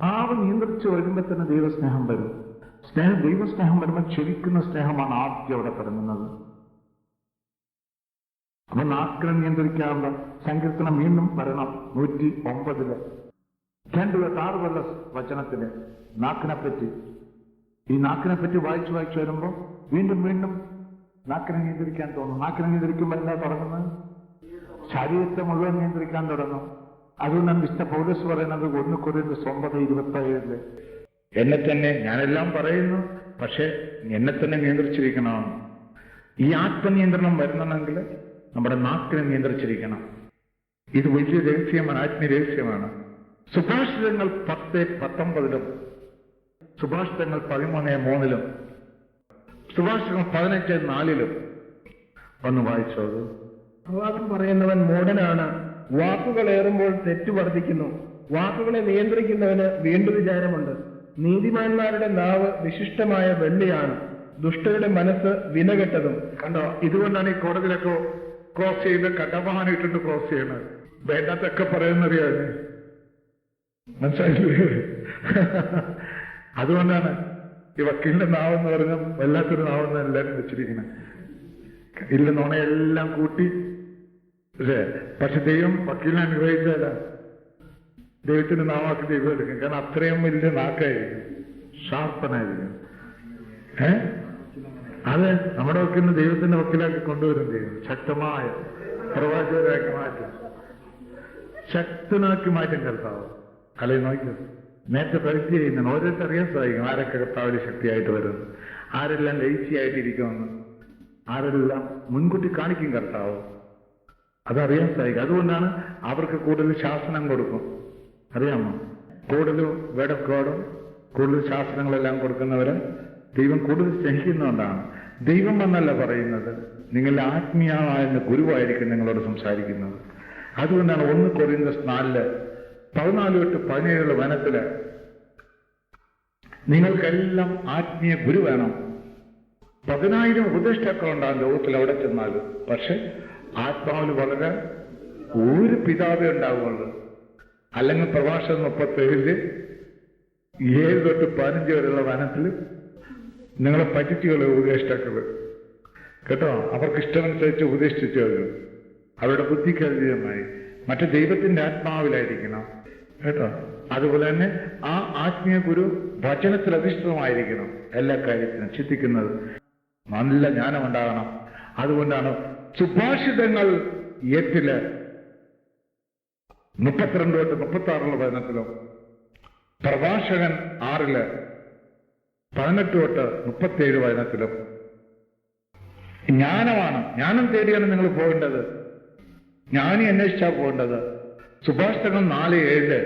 ആവ് നിയന്ത്രിച്ച് വരുമ്പോൾ തന്നെ ദൈവസ്നേഹം വരും. ദൈവസ്നേഹം വരുമ്പോൾ ക്ഷമിക്കുന്ന സ്നേഹമാണ് ആദ്യം അവിടെ തുടങ്ങുന്നത്. അപ്പൊ നാക്കിനെ നിയന്ത്രിക്കാനുള്ള സങ്കീർത്തനം വീണ്ടും വരണം 109 2-6 വചനത്തില് നാക്കിനെപ്പറ്റി. ഈ നാക്കിനെപ്പറ്റി വായിച്ചു വരുമ്പോൾ വീണ്ടും നാക്കിനെ നിയന്ത്രിക്കാൻ തോന്നും. നാക്കിനെ നിയന്ത്രിക്കുമ്പോൾ എന്താ തുടങ്ങുന്നത്? ശരീരത്തെ മുഴുവൻ നിയന്ത്രിക്കാൻ തുടങ്ങും. അതുകൊണ്ടാണ് വിശുദ്ധ പൗലോസ് പറയുന്നത് 1 കൊരിന്ത്യർ 9:27 എന്നെ തന്നെ, ഞാനെല്ലാം പറയുന്നു, പക്ഷെ എന്നെ തന്നെ നിയന്ത്രിച്ചിരിക്കണം. ഈ ആത്മനിയന്ത്രണം വരണമെങ്കിൽ നമ്മുടെ നാക്കിനെ നിയന്ത്രിച്ചിരിക്കണം. ഇത് വലിയ രഹസ്യമാണ്, ആത്മീയ രഹസ്യമാണ്. സുഭാഷിതങ്ങൾ 10:19 സുഭാഷിതങ്ങൾ 13:3 സുഭാഷിതങ്ങൾ 15:4 ഒന്ന് വായിച്ചത്. അപവാദം പറയുന്നവൻ മൂഢനാണ്, വാക്കുകളേറുമ്പോൾ തെറ്റ് വർദ്ധിക്കുന്നു. വാക്കുകളെ നിയന്ത്രിക്കുന്നവന് വീണ്ടും വിചാരമുണ്ട്. നീതിമാന്മാരുടെ നാവ് വിശിഷ്ടമായ വെള്ളിയാണ്, ദുഷ്ടരുടെ മനസ്സ് വിനകെട്ടതും. കണ്ടോ, ഇതുകൊണ്ടാണ് ഈ കോടതിയിലൊക്കെ ക്രോസ് ചെയ്ത് കടവാഹനം ഇട്ടിട്ട് ക്രോസ് ചെയ്യണത്. വേണ്ടാത്തൊക്കെ പറയുന്നറിയാതെ മനസ്സിലായില്ലേ? അതുകൊണ്ടാണ് ഈ വക്കീലിന്റെ നാവെന്ന് പറഞ്ഞാൽ വല്ലാത്തൊരു നാവെന്ന് എല്ലാവരും വെച്ചിരിക്കുന്നത്. ഇല്ല നുണയെല്ലാം കൂട്ടി. പക്ഷെ ദൈവം വക്കീലിനെ അനുഗ്രഹിച്ചാല ദൈവത്തിന്റെ നാവാക്കി ദൈവം എടുക്കും. കാരണം അത്രയും വലിയ നാക്കായിരിക്കും, ഷാർപ്പനായിരിക്കും. അത് നമ്മുടെ വക്കീലിന് ദൈവത്തിന്റെ വക്കീലാക്കി കൊണ്ടുവരും ചെയ്യും. ശക്തമായ പ്രവാചകരാക്കി മാറ്റും, ശക്തനാക്കി മാറ്റും കർത്താവ്. അല്ലെ നോക്കും, നേരത്തെ പ്രവൃത്തി ചെയ്യുന്നതാണ്. ഓരോരുത്തർ അറിയാൻ സാധിക്കും ആരൊക്കെ കർത്താവിന് ശക്തിയായിട്ട് വരുന്നു, ആരെല്ലാം ലയിച്ചിയായിട്ടിരിക്കുമെന്ന്, ആരെല്ലാം മുൻകൂട്ടി കാണിക്കും കർത്താവ്. അതറിയാൻ സാധിക്കും. അതുകൊണ്ടാണ് അവർക്ക് കൂടുതൽ ശാസനം കൊടുക്കും. അറിയാമോ? കൂടുതൽ വേർഡ് ഓഫ് ഗോഡും കൂടുതൽ ശാസനങ്ങളെല്ലാം കൊടുക്കുന്നവരെ ദൈവം കൂടുതൽ സ്നേഹിക്കുന്നതുകൊണ്ടാണ്. ദൈവം എന്നല്ല പറയുന്നത്, നിങ്ങളുടെ ആത്മീയമായ ഗുരുവായിരിക്കും നിങ്ങളോട് സംസാരിക്കുന്നത്. അതുകൊണ്ടാണ് 1 കൊരിന്ത്യർ 4:14-17 വനത്തില് നിങ്ങൾക്കെല്ലാം ആത്മീയ ഗുരു വേണം. 10,000 ഉപദേഷ്ടാക്കളുണ്ടാകും ലോകത്തിൽ എവിടെ ചെന്നാലും. പക്ഷെ ആത്മാവിൽ വളരെ ഒരു പിതാവേ ഉണ്ടാവുകയുള്ളൂ. അല്ലെങ്കിൽ പ്രഭാഷണം 37 7-15 വരെയുള്ള വനത്തിൽ നിങ്ങളെ പറ്റിച്ചുകളെ ഉപദേഷ്ടാക്കള് കേട്ടോ. അവർക്ക് ഇഷ്ടമനുസരിച്ച് ഉപദേശിച്ചു തരും. അവരുടെ ബുദ്ധിക്ക് അതീതമായി. മറ്റു ദൈവത്തിന്റെ ആത്മാവിലായിരിക്കണം കേട്ടോ. അതുപോലെ തന്നെ ആ ആത്മീയ ഗുരു വചനത്തിൽ അധിഷ്ഠിതമായിരിക്കണം. എല്ലാ കാര്യത്തിനും ചിന്തിക്കുന്നത് നല്ല ജ്ഞാനം ഉണ്ടാകണം. അതുകൊണ്ടാണ് സുഭാഷിതങ്ങൾ 8 32-36 വചനത്തിലും, പ്രഭാഷകൻ 6 18-37 വചനത്തിലും ജ്ഞാനമാണ്. ജ്ഞാനം തേടിയാണ് നിങ്ങൾ പോകേണ്ടത്. ജ്ഞാനി അന്വേഷിച്ചാ പോകേണ്ടത്. സുഭാഷിതങ്ങൾ 4:7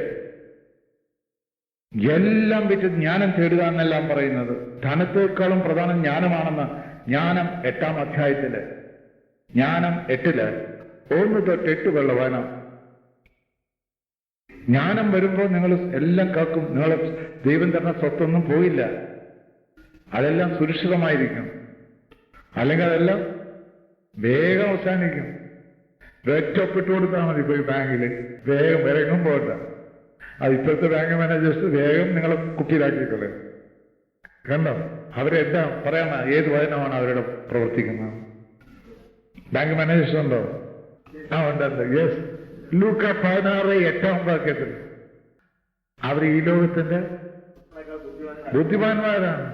എല്ലാം വിറ്റ് ജ്ഞാനം തേടുക എന്നെല്ലാം പറയുന്നത്. ധനത്തേക്കാളും പ്രധാനം ജ്ഞാനമാണെന്ന് ജ്ഞാനം 8-ാം അധ്യായത്തില്, ജ്ഞാനം 8 1-8 വചനം. ജ്ഞാനം വരുമ്പോൾ നിങ്ങൾ എല്ലാം കാക്കും. നിങ്ങൾ ദൈവം തരുന്ന സ്വത്തൊന്നും പോയില്ല, അതെല്ലാം സുരക്ഷിതമായിരിക്കും. അല്ലെങ്കിൽ അതെല്ലാം വേഗം അവസാനിക്കും. ഒറ്റൊപ്പിട്ട് കൊടുത്താൽ മതി. പോയി ബാങ്കില് വേഗം വിലങ്ങും പോകണ്ട. അത് ഇപ്പോഴത്തെ ബാങ്ക് മാനേജേഴ്സ് വേഗം നിങ്ങളെ കുപ്പിയിലാക്കിക്കളയും. കണ്ടോ? അവരെന്താ പറയാമ, ഏത് വചനമാണ് അവരുടെ പ്രവർത്തിക്കുന്നത്? ബാങ്ക് മാനേജേഴ്സ് ഉണ്ടോ? ഉണ്ട്. യെസ്, ലൂക്ക 16:8 വാക്യത്തിൽ അവർ ഈ ലോകത്തിന്റെ ബുദ്ധിമാന്മാരാണ്.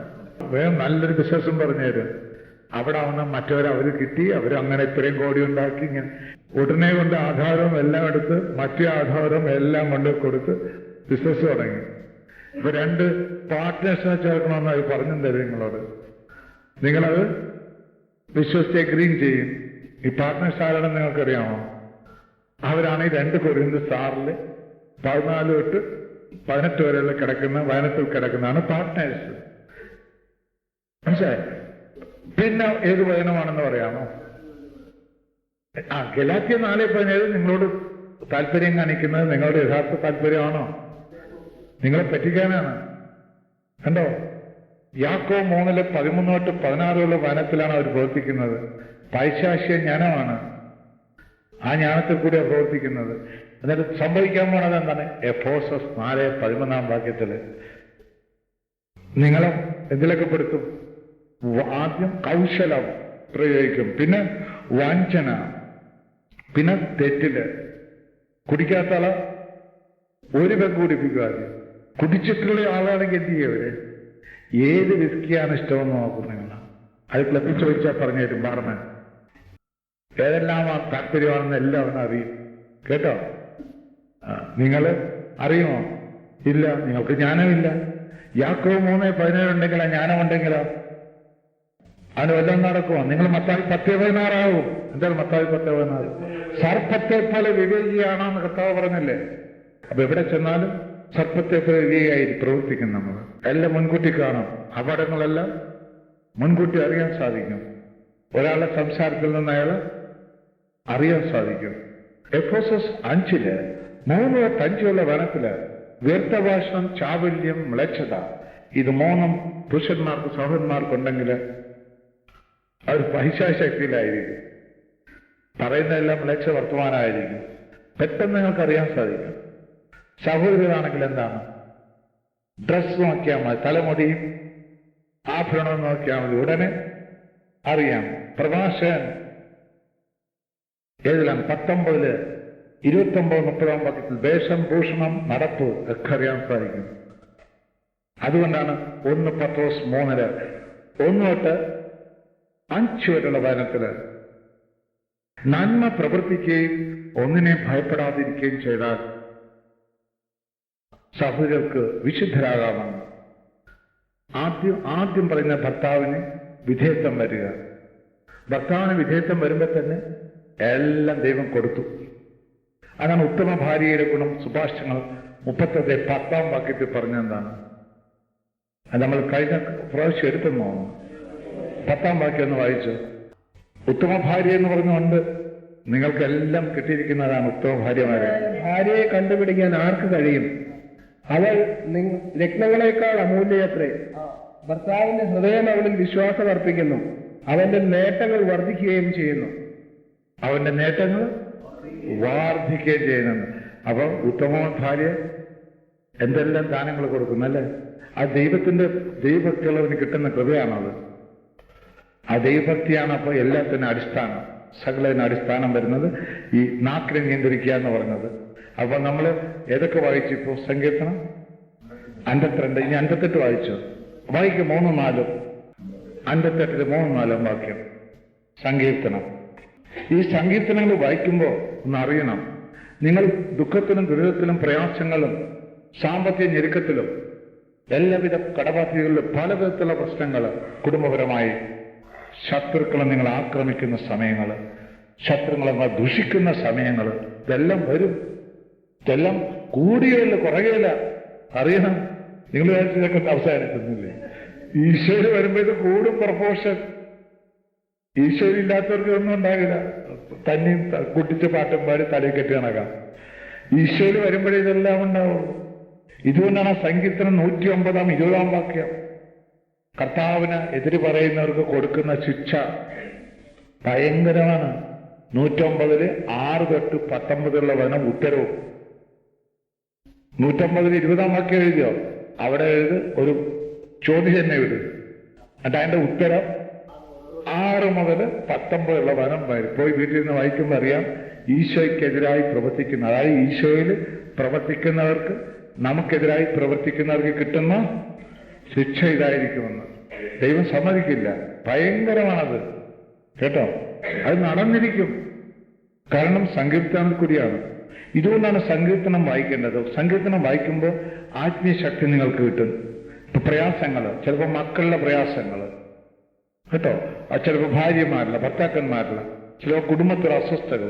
വേഗം നല്ലൊരു ബിസിനസ്സും പറഞ്ഞുതരും. അവിടെ വന്ന് മറ്റവരവര് കിട്ടി, അവരങ്ങനെ ഇത്രയും കോടി ഉണ്ടാക്കി. ഇങ്ങനെ ഉടനെ കൊണ്ട് ആധാരവും എല്ലാം എടുത്ത് മറ്റേ ആധാരം എല്ലാം കൊണ്ട് കൊടുത്ത് ബിസിനസ് തുടങ്ങി. ഇപ്പൊ 2 പാർട്ട്നേഴ്സിനെ ചേർക്കണമെന്ന് അവർ പറഞ്ഞു തരും നിങ്ങളോട്. നിങ്ങളത് വിശ്വസിച്ച് അഗ്രീം ചെയ്യും. ഈ പാർട്ട്നേഴ്സ് ആരാണെന്ന് നിങ്ങൾക്കറിയാമോ? അവരാണ് ഈ 2 കൊരിന്ത്യർ 14-18 വരെയുള്ള കിടക്കുന്ന വചനത്തിൽ കിടക്കുന്നതാണ് പാർട്ട്നേഴ്സ്. മനസ്സിലായി? പിന്നെ ഏത് വചനമാണെന്ന് പറയാമോ? ഗലാത്യ 4:17 നിങ്ങളോട് താല്പര്യം കാണിക്കുന്നത് നിങ്ങളുടെ യഥാർത്ഥ താല്പര്യമാണോ? നിങ്ങളെ പറ്റിക്കാനാണ്. കണ്ടോ? യാക്കോബ് 3:13-16 വചനത്തിലാണ് അവർ പ്രവർത്തിക്കുന്നത്. പൈശാചിക ജ്ഞാനമാണ്. ആ ജ്ഞാനത്തിൽ കൂടിയാണ് പ്രവർത്തിക്കുന്നത്. എന്നിട്ട് സംഭവിക്കാൻ പോണത് എന്താണ്? എഫേസോസ് 4:11 നിങ്ങളെ എന്തിലൊക്കെ പെടുത്തും? ആദ്യം കൗശലം പ്രയോഗിക്കും, പിന്നെ വഞ്ചന, പിന്നെ തെറ്റില്. കുടിക്കാത്ത ആള് ഒരു പെഗ് കുടിപ്പിക്കുക. കുടിച്ചിട്ടുള്ള ആളാണെങ്കിൽ എന്ത് ചെയ്യവര്? ഏത് വിസ്കിയാണ് ഇഷ്ടമെന്ന് നോക്കും നിങ്ങൾ. അത് ക്ലബിൽ ചോദിച്ചാൽ പറഞ്ഞു തരും ബാർമാൻ. ഏതെല്ലാം താല്പര്യമാണെന്ന് എല്ലാവരും അറിയും. കേട്ടോ? നിങ്ങൾ അറിയുമോ? ഇല്ല, നിങ്ങൾക്ക് ജ്ഞാനമില്ല. യാക്കോബ് 3:17 ഉണ്ടെങ്കിലോ ജ്ഞാനമുണ്ടെങ്കിലോ അതിന് വല്ലതും നടക്കുമോ? നിങ്ങൾ മത്തായി 10:16 ആവും. എന്താണ് മത്തായി 10:16? സർപ്പത്തെ പോലെ വിവേകിയാണെന്ന് കർത്താവ് പറഞ്ഞല്ലേ? അപ്പൊ എവിടെ ചെന്നാലും സർപ്പത്തെ പോലെ വിവേകിയായി പ്രവർത്തിക്കും. നമ്മൾ എല്ലാം മുൻകൂട്ടി കാണാം. അപകടങ്ങളെല്ലാം മുൻകൂട്ടി അറിയാൻ സാധിക്കും. ഒരാളുടെ സംസാരത്തിൽ നിന്ന് അയാള് അറിയാൻ സാധിക്കും. എഫേസോസ് 5:3-5 വനത്തില് വ്യർത്ഥഭാഷണം, ചാവല്യം, മ്ലേച്ഛത, ഇത് 3 പുരുഷന്മാർക്ക് സഹോദരന്മാർക്കുണ്ടെങ്കിൽ അവർ പൈശാചക്തിയിലായിരിക്കും. പറയുന്നതെല്ലാം മ്ലേച്ഛ വർത്തമാനമായിരിക്കും. പെട്ടെന്ന് നിങ്ങൾക്കറിയാൻ സാധിക്കും. സഹോദരനാണെങ്കിൽ എന്താണ്? ഡ്രസ് നോക്കിയാൽ മതി, തലമുടിയും ആഭരണം നോക്കിയാൽ മതി, ഉടനെ അറിയാം. പ്രഭാഷകൻ ഏതിലാണ്? 19:29-30 വേഷം, ഭൂഷണം, നടപ്പ് ഒക്കെ അറിയാൻ സാധിക്കും. അതുകൊണ്ടാണ് 1 പത്രോസ് 3:1-5 വചനത്തില് നന്മ പ്രവർത്തിക്കുകയും ഒന്നിനെ ഭയപ്പെടാതിരിക്കുകയും ചെയ്താൽ സഹോദരർക്ക് വിശുദ്ധരാകാമെന്ന്. ആദ്യം പറയുന്ന ഭർത്താവിന് വിധേയത്വം വരിക. ഭർത്താവിന് വിധേയത്വം വരുമ്പോൾ തന്നെ എല്ലാം ദൈവം കൊടുത്തു. അതാണ് ഉത്തമ ഭാര്യയുടെ ഗുണം. സുഭാഷിതങ്ങൾ 30:10 പറഞ്ഞെന്താണ്? അത് നമ്മൾ കഴിഞ്ഞ പ്രാവശ്യം എടുത്തെന്നോ? 10 വാക്യം ഒന്ന് വായിച്ചു. ഉത്തമ ഭാര്യ എന്ന് പറഞ്ഞുകൊണ്ട് നിങ്ങൾക്കെല്ലാം കിട്ടിയിരിക്കുന്നതാണ് ഉത്തമ ഭാര്യമാരെ. ഭാര്യയെ കണ്ടുപിടിക്കാൻ ആർക്ക് കഴിയും? അവൾ രത്നങ്ങളെക്കാൾ അമൂല്യത്രേ. ഭർത്താവിന്റെ ഹൃദയം അവളിൽ വിശ്വാസം അർപ്പിക്കുന്നു. അവന്റെ നേട്ടങ്ങൾ വർദ്ധിക്കുകയും ചെയ്യുന്നു. അവന്റെ നേട്ടങ്ങൾ വർദ്ധിക്കുകയും ചെയ്യുന്നുണ്ട്. അപ്പൊ ഉത്തമ ഭാര്യ എന്തെല്ലാം ദാനങ്ങൾ കൊടുക്കുന്നല്ലേ? ആ ദൈവഭക്തിയുള്ളവന് കിട്ടുന്ന കൃപയാണത്. ആ ദൈവഭക്തിയാണ് അപ്പൊ എല്ലാത്തിനും അടിസ്ഥാനം. സകലത്തിന് അടിസ്ഥാനം വരുന്നത് ഈ നാക്കിനെ നിയന്ത്രിക്കുക എന്ന് പറഞ്ഞത്. അപ്പൊ നമ്മൾ ഏതൊക്കെ വായിച്ചു? ഇപ്പോ സങ്കീർത്തനം 52, ഇനി 58 വായിച്ചു. വായിക്കും 3-4. 58 3-4 വാക്യം സങ്കീർത്തനം. ഈ സങ്കീർത്തനങ്ങൾ വായിക്കുമ്പോൾ ഒന്ന് അറിയണം, നിങ്ങൾ ദുഃഖത്തിലും ദുരിതത്തിലും പ്രയാസങ്ങളും സാമ്പത്തിക ഞെരുക്കത്തിലും എല്ലാവിധ കടബാധ്യതകളിലും പല വിധത്തിലുള്ള പ്രശ്നങ്ങൾ, കുടുംബപരമായി ശത്രുക്കളെ നിങ്ങൾ ആക്രമിക്കുന്ന സമയങ്ങൾ, ശത്രുക്കളെ നിങ്ങൾ ദുഷിക്കുന്ന സമയങ്ങൾ, ഇതെല്ലാം വരും. ഇതെല്ലാം കൂടിയല്ല കുറയുകയില്ല. അറിയണം. നിങ്ങൾ ഇതൊക്കെ അവസാനിക്കുന്നില്ലേ? ഈശോയിൽ വരുമ്പോൾ ഇത് കൂടും പ്രൊപ്പോർഷൻ. ഈശോയിൽ ഇല്ലാത്തവർക്ക് ഒന്നും ഉണ്ടാകില്ല. തന്നെയും കുട്ടിച്ച് പാട്ടും പാടി തലയിൽ കെട്ടി കണക്കാം. ഈശോയിൽ വരുമ്പോഴേ ഇതെല്ലാം ഉണ്ടാവുള്ളൂ. ഇതുകൊണ്ടാണ് സങ്കീർത്തനം 109-20 വാക്യം കർത്താവിന് എതിര് പറയുന്നവർക്ക് കൊടുക്കുന്ന ശിക്ഷ ഭയങ്കരമാണ്. 109-6-19 വചനം ഉത്തരവും. 109-20 വാക്യം എഴുതിയോ? അവിടെ ഒരു ചോദ്യം തന്നെ എഴുതി. എന്നിട്ട് അതിന്റെ ഉത്തരം 6-19 വചനം പോയി വീട്ടിൽ നിന്ന് വായിക്കുമ്പോൾ അറിയാം. ഈശോയ്ക്കെതിരായി പ്രവർത്തിക്കുന്ന, അതായത് ഈശോയിൽ പ്രവർത്തിക്കുന്നവർക്ക്, നമുക്കെതിരായി പ്രവർത്തിക്കുന്നവർക്ക് കിട്ടുന്ന ശിക്ഷ ഇതായിരിക്കുമെന്ന് ദൈവം സമ്മതിക്കില്ല. ഭയങ്കരമാണത്. കേട്ടോ? അത് നടന്നിരിക്കും. കാരണം സങ്കീർത്തനം കൂടിയാണ്. ഇതുകൊണ്ടാണ് സങ്കീർത്തനം വായിക്കേണ്ടത്. സങ്കീർത്തനം വായിക്കുമ്പോൾ ആത്മീയ ശക്തി നിങ്ങൾക്ക് കിട്ടും. ഇപ്പൊ പ്രയാസങ്ങൾ, ചിലപ്പോൾ മക്കളുടെ പ്രയാസങ്ങൾ, കേട്ടോ, ചിലപ്പോൾ ഭാര്യമാരില്ല, ഭർത്താക്കന്മാരില്ല, ചിലപ്പോൾ കുടുംബത്തിലെ അസ്വസ്ഥകൾ,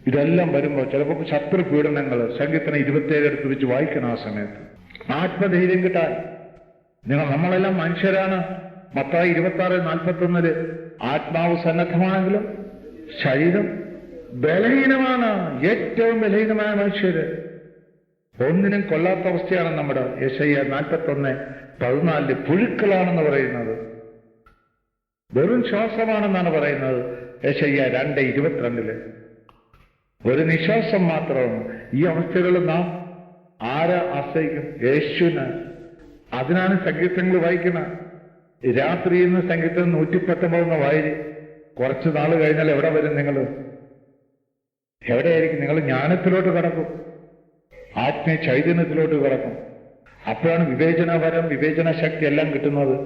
ഇതെല്ലാം വരുമ്പോൾ ചിലപ്പോൾ ശത്രു പീഡനങ്ങൾ. സങ്കീർത്തനം 27 എടുത്ത് വെച്ച് വായിക്കണം. ആ സമയത്ത് ആത്മധൈര്യം കിട്ടാൻ. നമ്മളെല്ലാം മനുഷ്യരാണ്. മത്തായി 26:41 ആത്മാവ് സന്നദ്ധമാണെങ്കിലും ശരീരം ബലഹീനമാണ്. ഏറ്റവും ബലഹീനമായ മനുഷ്യര്. ഒന്നിനും കൊള്ളാത്ത അവസ്ഥയാണ് നമ്മുടെ. യെശയ്യാ 41:14 പുഴുക്കളാണെന്ന് പറയുന്നത്. വെറും ശ്വാസമാണെന്നാണ് പറയുന്നത്. യെശയ്യാ 2:22. ഒരു നിശ്വാസം മാത്രമാണ്. ഈ അവസ്ഥകളിൽ നാം ആരെ ആശ്രയിക്കും? യേശുവിന്. അതിനാണ് സങ്കീർത്തനങ്ങൾ വായിക്കുന്നത്. രാത്രിയിൽ നിന്ന് സങ്കീർത്തനം 119 വായിരി. കുറച്ച് നാൾ കഴിഞ്ഞാൽ എവിടെ വരും നിങ്ങൾ? എവിടെയായിരിക്കും? നിങ്ങൾ ജ്ഞാനത്തിലോട്ട് കടക്കും, ആത്മീയ ചൈതന്യത്തിലോട്ട് കടക്കും. അപ്പോഴാണ് വിവേചനപരം, വിവേചന ശക്തി എല്ലാം കിട്ടുന്നത്.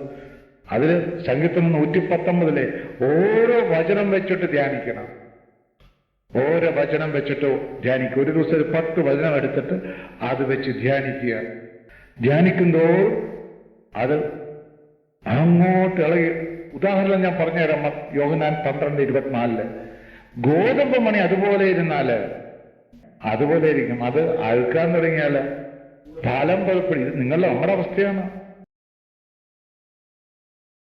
അതിൽ സങ്കീർത്തനം 119 ഓരോ വചനം വെച്ചിട്ട് ധ്യാനിക്കണം. ഓരോ വചനം വെച്ചിട്ട് ധ്യാനിക്കുക. ഒരു ദിവസം ഒരു 10 വചനം എടുത്തിട്ട് അത് വെച്ച് ധ്യാനിക്കുക. ധ്യാനിക്കുമ്പോൾ അത് അങ്ങോട്ട് ഇളകി. ഉദാഹരണം ഞാൻ പറഞ്ഞുതരാം. യോഹന്നാൻ 12:24 ഗോതമ്പ് മണി അതുപോലെ ഇരുന്നാല് അതുപോലെ ഇരിക്കും. അത് അഴുക്കാൻ തുടങ്ങിയാല് ഫലം പുറപ്പെടും. ഇത് നിങ്ങളുടെ നമ്മുടെ അവസ്ഥയാണ്.